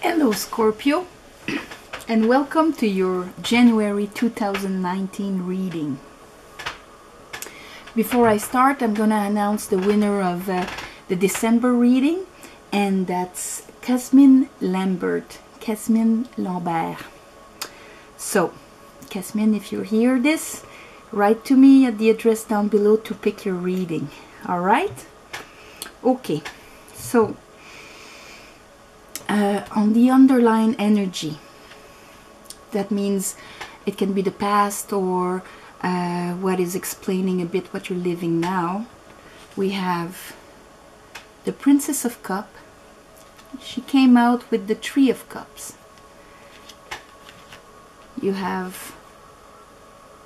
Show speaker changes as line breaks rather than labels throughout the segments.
Hello Scorpio, and welcome to your January 2019 reading. Before I start, I'm going to announce the winner of the December reading, and that's Casmine Lambert. Casmine Lambert. So, Casmine, if you hear this, write to me at the address down below to pick your reading. Alright? Okay, so on the underlying energy, that means it can be the past or what is explaining a bit what you're living now. We have the Princess of Cups. She came out with the Three of Cups. You have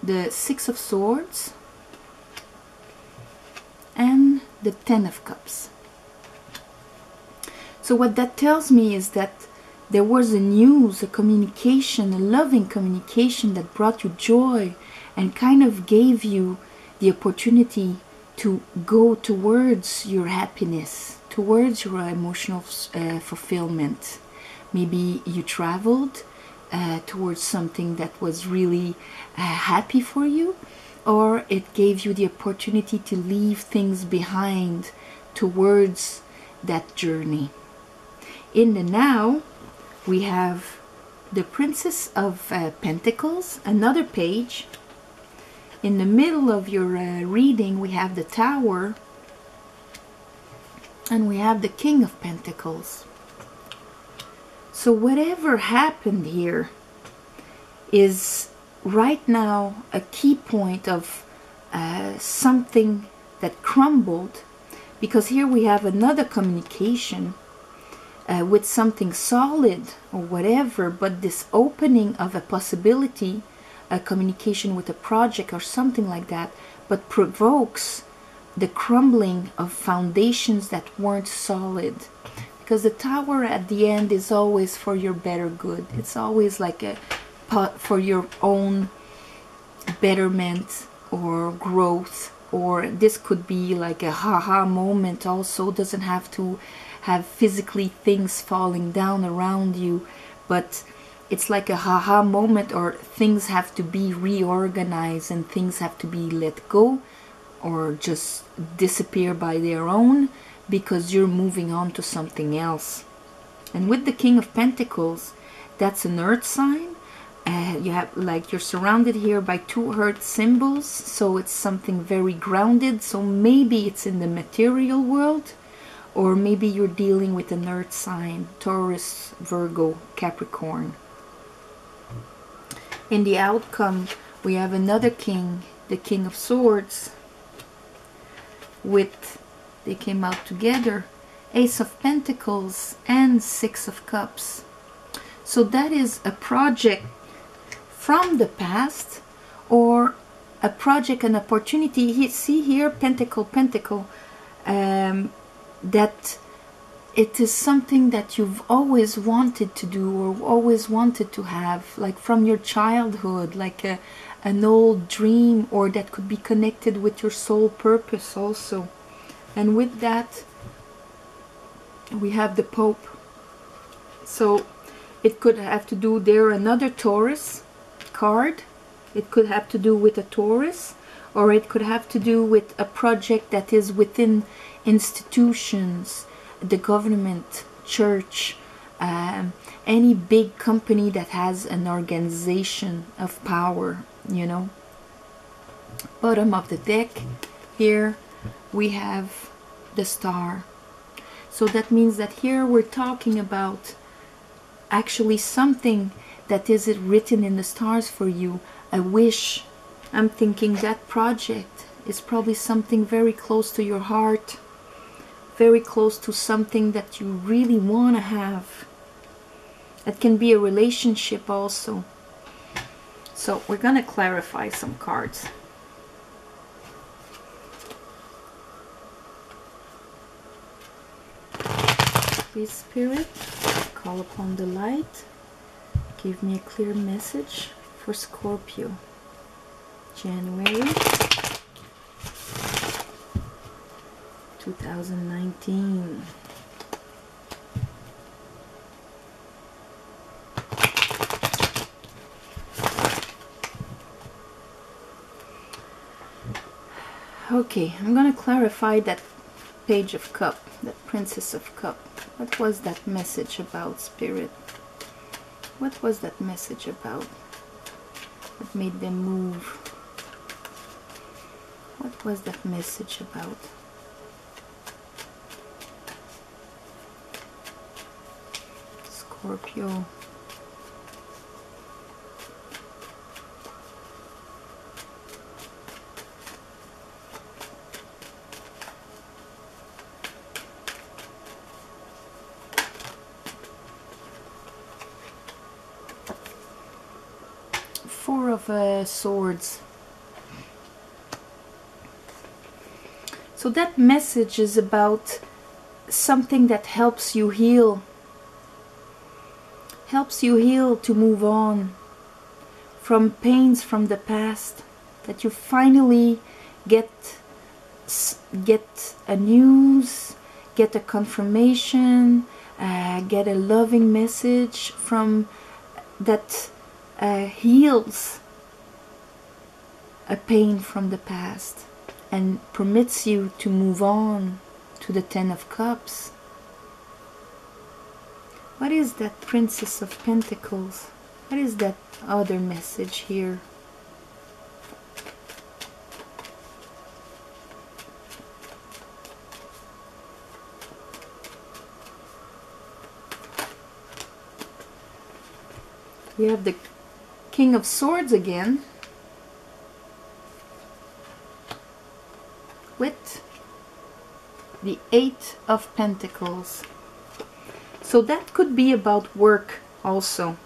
the Six of Swords and the Ten of Cups. So what that tells me is that there was a news, a communication, a loving communication that brought you joy and kind of gave you the opportunity to go towards your happiness, towards your emotional fulfillment. Maybe you traveled towards something that was really happy for you, or it gave you the opportunity to leave things behind towards that journey. In the now, we have the Princess of Pentacles, another page. In the middle of your reading, we have the Tower, and we have the King of Pentacles. So whatever happened here is right now a key point of something that crumbled, because here we have another communication with something solid or whatever, but this opening of a possibility, a communication with a project or something like that, but provokes the crumbling of foundations that weren't solid. Because the Tower at the end is always for your better good. It's always like a for your own betterment or growth, or this could be like a haha moment also. It doesn't have to have physically things falling down around you, but it's like a haha moment, or things have to be reorganized and things have to be let go or just disappear by their own, because you're moving on to something else. And with the King of Pentacles, that's an earth sign. You have, like, you're surrounded here by two earth symbols, so it's something very grounded. So maybe it's in the material world, or maybe you're dealing with an earth sign, Taurus, Virgo, Capricorn. In the outcome, we have another king, the King of Swords, with, they came out together, Ace of Pentacles and Six of Cups. So that is a project from the past, or a project, an opportunity. See here, Pentacle, Pentacle. That it is something that you've always wanted to do or always wanted to have, like from your childhood, like an old dream, or that could be connected with your soul purpose also. And with that, we have the Pope. So it could have to do there another Taurus card. It could have to do with a Taurus, or it could have to do with a project that is within institutions, the government, church, any big company that has an organization of power, you know. Bottom of the deck, here we have the Star. So that means that here we're talking about actually something that is written in the stars for you, a wish. I'm thinking that project is probably something very close to your heart, very close to something that you really want to have. It can be a relationship also. So we're going to clarify some cards. Please, Spirit, call upon the light. Give me a clear message for Scorpio. January 2019. Okay, I'm gonna clarify that Page of Cup, that Princess of Cup. What was that message about, Spirit? What was that message about? What made them move? What was that message about? Scorpio. Four of Swords. So that message is about something that helps you heal. Helps you heal to move on from pains from the past. That you finally get a news, get a confirmation, get a loving message from that heals a pain from the past and permits you to move on to the Ten of Cups. What is that Princess of Pentacles? What is that other message here? We have the King of Swords again, with the Eight of Pentacles. So that could be about work also,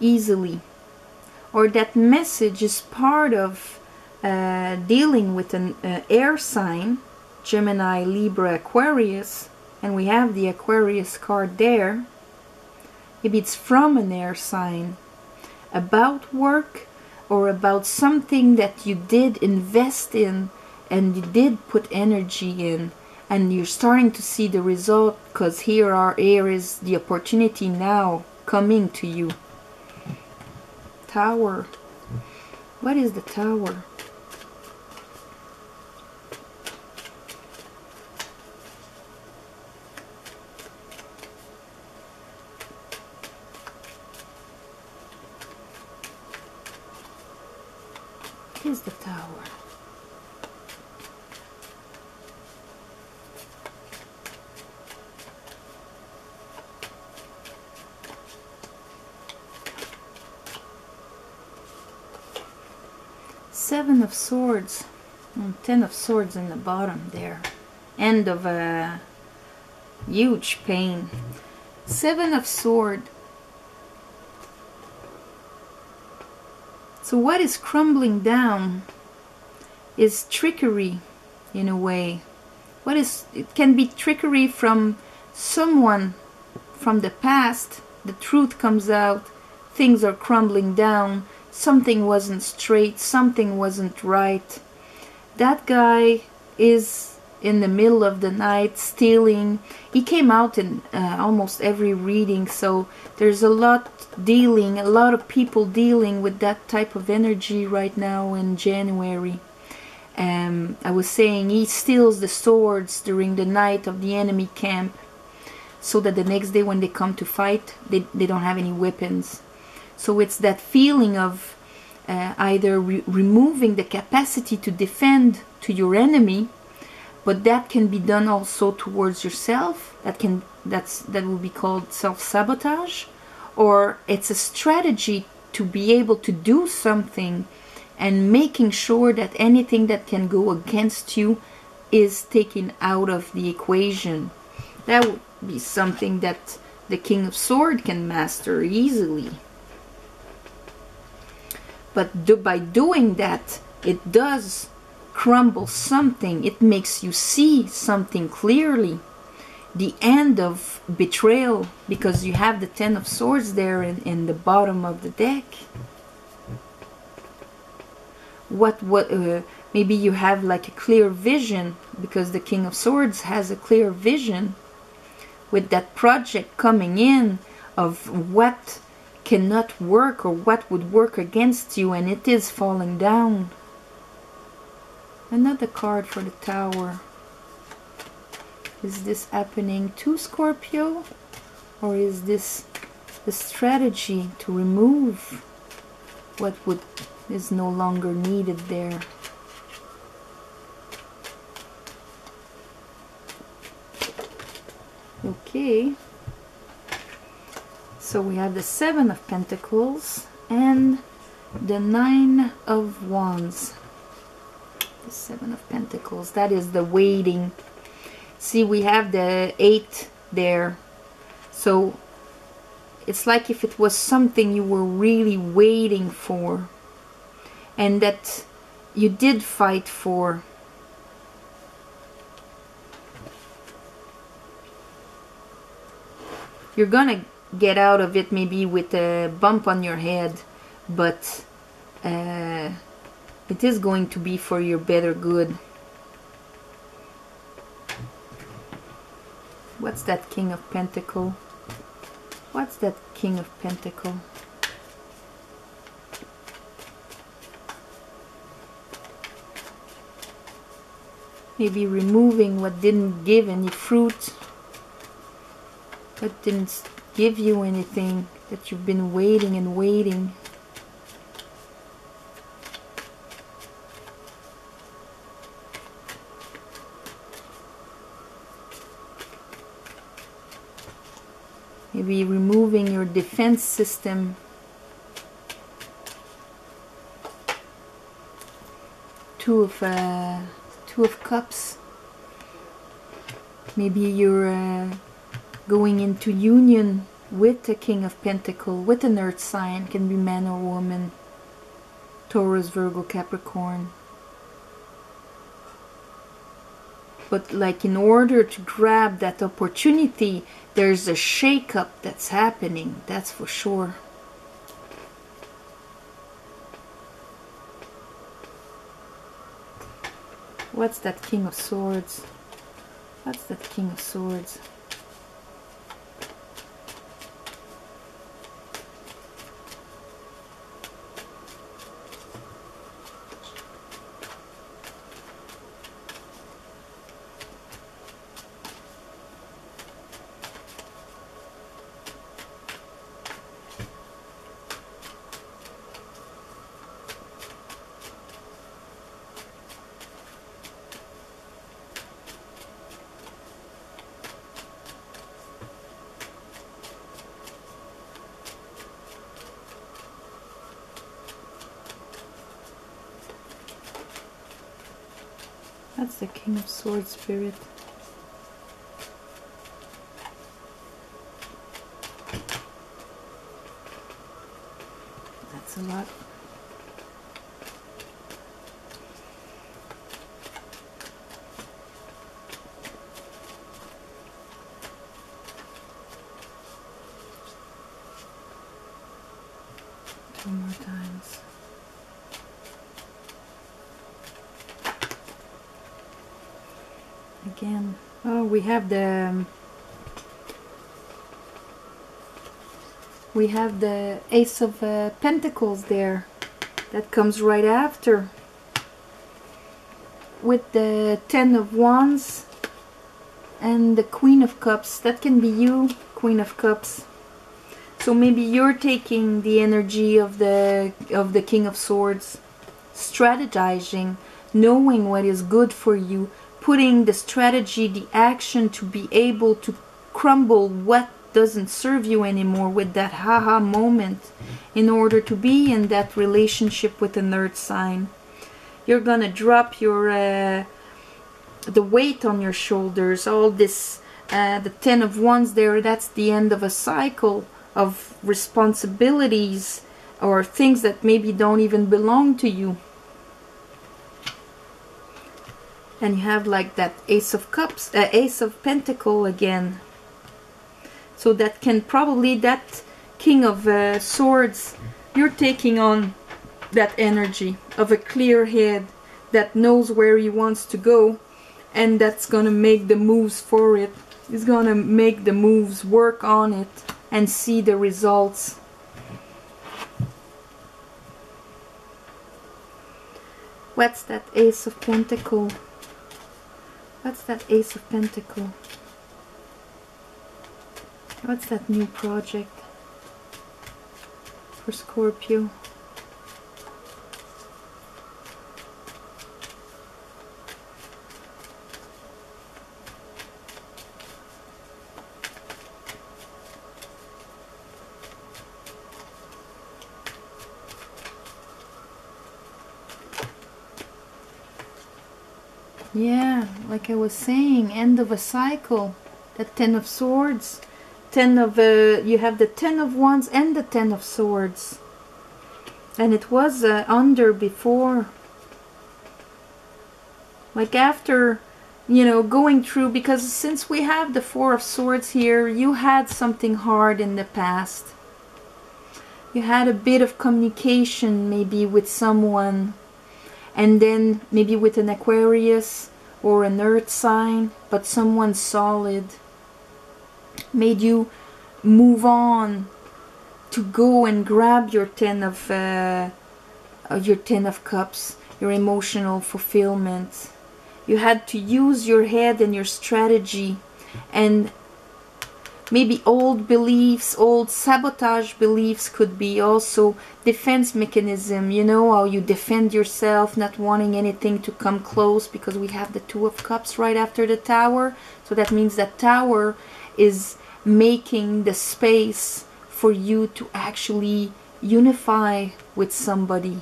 easily. Or that message is part of dealing with an air sign, Gemini, Libra, Aquarius, and we have the Aquarius card there. Maybe it's from an air sign, about work, or about something that you did invest in and you did put energy in, and you're starting to see the result, because here is the opportunity now coming to you. Tower. What is the Tower? What is the Tower? Seven of Swords and Ten of Swords in the bottom there. End of a huge pain. Seven of Swords. So what is crumbling down is trickery in a way. It can be trickery from someone from the past. The truth comes out, things are crumbling down, something wasn't straight, something wasn't right. That guy is in the middle of the night stealing. He came out in almost every reading, so there's a lot of people dealing with that type of energy right now in January. I was saying he steals the swords during the night of the enemy camp, so that the next day when they come to fight, they don't have any weapons. So it's that feeling of either removing the capacity to defend to your enemy, but that can be done also towards yourself. That will be called self-sabotage, or it's a strategy to be able to do something and making sure that anything that can go against you is taken out of the equation. That would be something that the King of Swords can master easily. But by doing that, it does crumble something. It makes you see something clearly. The end of betrayal, because you have the Ten of Swords there in the bottom of the deck. Maybe you have like a clear vision, because the King of Swords has a clear vision with that project coming in of what cannot work or what would work against you, and it is falling down. Another card for the Tower. Is this happening to Scorpio? Or is this the strategy to remove what is no longer needed there? Okay. So we have the Seven of Pentacles and the Nine of Wands. The Seven of Pentacles, that is the waiting. See, we have the 8 there. So it's like if it was something you were really waiting for and that you did fight for. You're gonna get out of it maybe with a bump on your head, but it is going to be for your better good. What's that King of Pentacle? What's that King of Pentacle? Maybe removing what didn't give any fruit, what didn't give you anything, that you've been waiting and waiting. Maybe removing your defense system. Two of Cups. Maybe you're going into union with the King of Pentacle, with an earth sign, can be man or woman, Taurus, Virgo, Capricorn. But like in order to grab that opportunity, there's a shake-up that's happening, that's for sure. What's that King of Swords? What's that King of Swords? That's the King of Swords spirit. That's a lot. Two more times. Again, oh, we have the Ace of Pentacles there. That comes right after, with the Ten of Wands and the Queen of Cups. That can be you, Queen of Cups. So maybe you're taking the energy of the King of Swords, strategizing, knowing what is good for you, putting the strategy, the action to be able to crumble what doesn't serve you anymore with that haha moment in order to be in that relationship with an earth sign. You're gonna drop your the weight on your shoulders, all this, the Ten of Wands there, that's the end of a cycle of responsibilities or things that maybe don't even belong to you. And you have like that Ace of Cups, Ace of Pentacle again. So that can probably, that King of Swords, you're taking on that energy of a clear head that knows where he wants to go, and that's gonna make the moves for it. He's gonna make the moves, work on it, and see the results. What's that Ace of Pentacle? What's that Ace of Pentacle? What's that new project for Scorpio? Yeah, like I was saying, end of a cycle. That Ten of Swords. You have the Ten of Wands and the Ten of Swords. And it was under before. Like after, you know, going through, because since we have the Four of Swords here, you had something hard in the past. You had a bit of communication maybe with someone, and then maybe with an Aquarius or an Earth sign, but someone solid made you move on to go and grab your Ten of Cups, your emotional fulfillment. You had to use your head and your strategy, and maybe old beliefs, old sabotage beliefs could be also defense mechanism. You know how you defend yourself, not wanting anything to come close, because we have the Two of Cups right after the Tower. So that means that Tower is making the space for you to actually unify with somebody.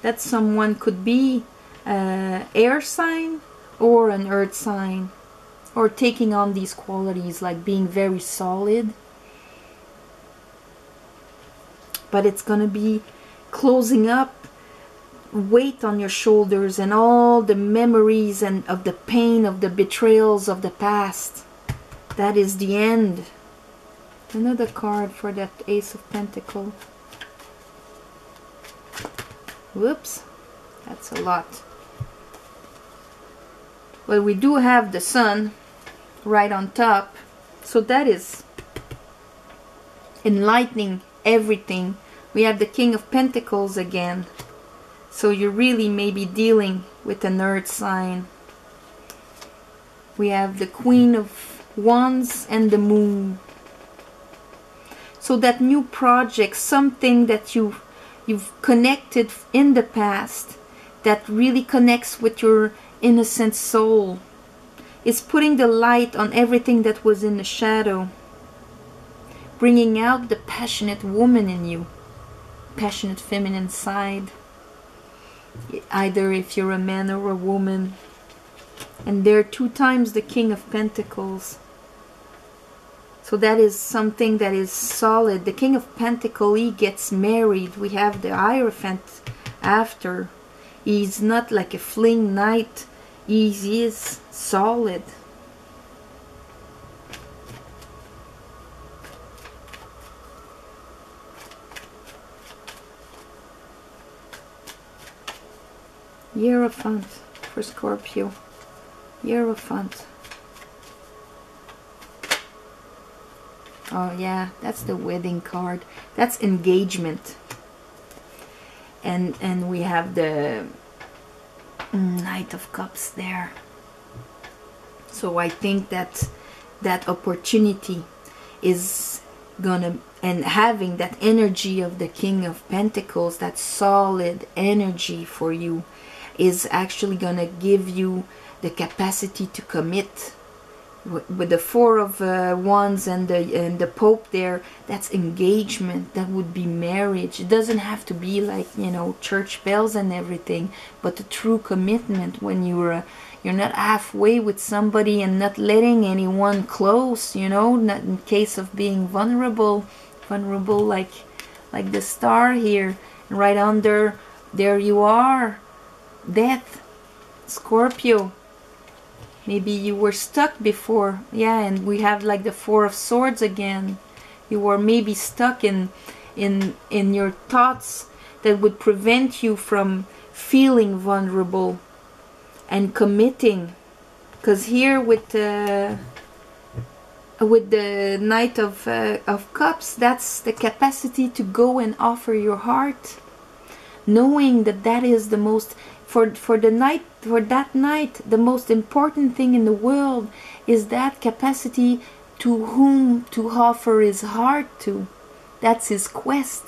That someone could be air sign or an earth sign, or taking on these qualities like being very solid. But it's going to be closing up, weight on your shoulders, and all the memories and of the pain of the betrayals of the past. That is the end. Another card for that Ace of Pentacles. Whoops, that's a lot. Well, we do have the Sun right on top, so that is enlightening everything. We have the King of Pentacles again, so you really may be dealing with an earth sign. We have the Queen of Wands and the Moon. So that new project, something that you've connected in the past, that really connects with your innocent soul, is putting the light on everything that was in the shadow, bringing out the passionate woman in you, passionate feminine side, either if you're a man or a woman. And there 2 times the King of Pentacles. So that is something that is solid. The King of Pentacles, he gets married. We have the Hierophant after. He's not like a fling knight. He is solid. Hierophant for Scorpio. Hierophant. Oh yeah, that's the wedding card. That's engagement. And we have the Knight of Cups there. So I think that that opportunity is gonna, and having that energy of the King of Pentacles, that solid energy for you, is actually gonna give you the capacity to commit. With the Four of Wands and the Pope there, that's engagement. That would be marriage. It doesn't have to be like, you know, church bells and everything, but the true commitment when you're not halfway with somebody and not letting anyone close, you know, not in case of being vulnerable like the star here, and right under there you are, death, Scorpio. Maybe you were stuck before. Yeah, and we have like the Four of Swords again. You were maybe stuck in your thoughts that would prevent you from feeling vulnerable and committing. Because here with the Knight of Cups, that's the capacity to go and offer your heart. knowing that that is the most, for that night, the most important thing in the world is that capacity to whom to offer his heart to. That's his quest.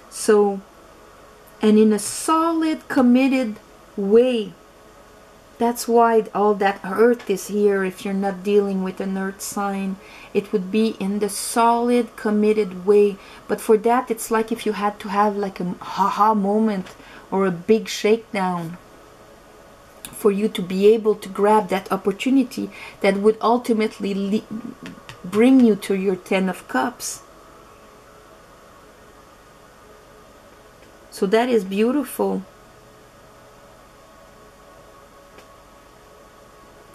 So, and in a solid, committed way. That's why all that earth is here. If you're not dealing with an earth sign, it would be in the solid, committed way. But for that, it's like if you had to have like a haha moment or a big shakedown for you to be able to grab that opportunity that would ultimately bring you to your 10 of Cups. So that is beautiful.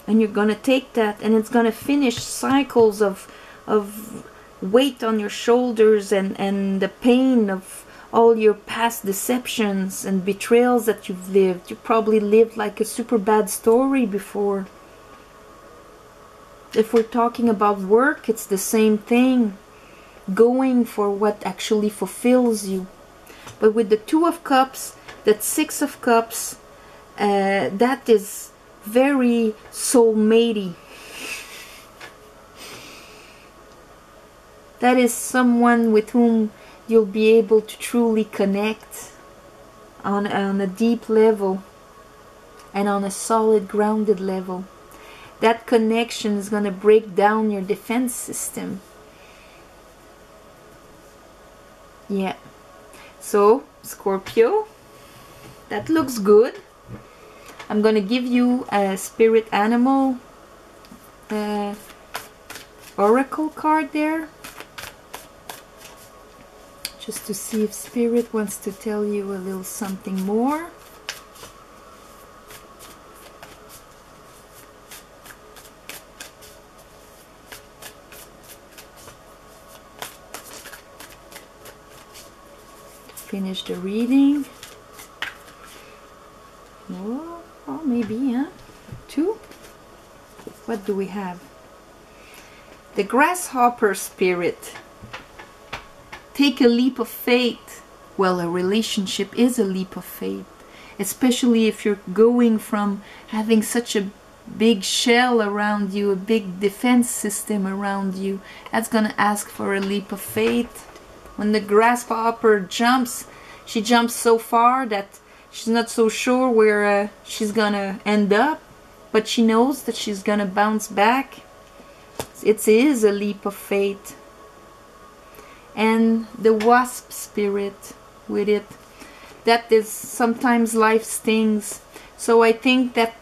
And you're going to take that, and it's going to finish cycles of weight on your shoulders and the pain of all your past deceptions and betrayals that you've lived. You probably lived like a super bad story before. If we're talking about work, it's the same thing. Going for what actually fulfills you. But with the 2 of Cups, that 6 of Cups, that is very soulmatey. That is someone with whom you'll be able to truly connect on a deep level and on a solid, grounded level. That connection is going to break down your defense system. Yeah. So, Scorpio, that looks good. I'm going to give you a spirit animal oracle card there. Just to see if Spirit wants to tell you a little something more. Finish the reading. Oh, maybe, huh? 2. What do we have? The grasshopper spirit. Take a leap of faith. Well, a relationship is a leap of faith. Especially if you're going from having such a big shell around you, a big defense system around you. That's going to ask for a leap of faith. When the grasshopper jumps, she jumps so far that she's not so sure where she's gonna end up, but she knows that she's gonna bounce back. It is a leap of faith. And the wasp spirit with it, that is sometimes life stings. So I think that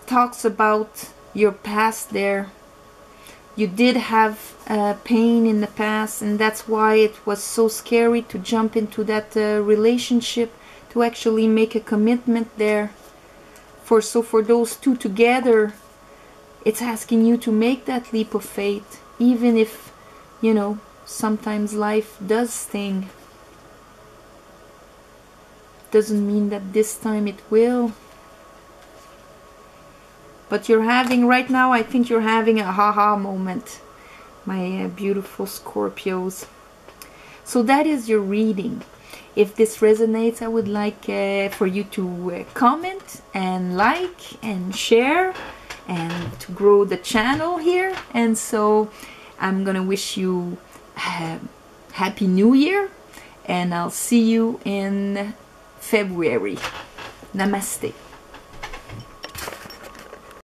talks about your past there. You did have pain in the past, and that's why it was so scary to jump into that relationship, to actually make a commitment there. So for those two together, it's asking you to make that leap of faith, even if, you know, sometimes life does sting. Doesn't mean that this time it will. But you're having, right now, I think you're having a haha moment, my beautiful Scorpios. So that is your reading. If this resonates, I would like for you to comment and like and share and to grow the channel here. And so I'm gonna wish you a Happy New Year, and I'll see you in February. Namaste.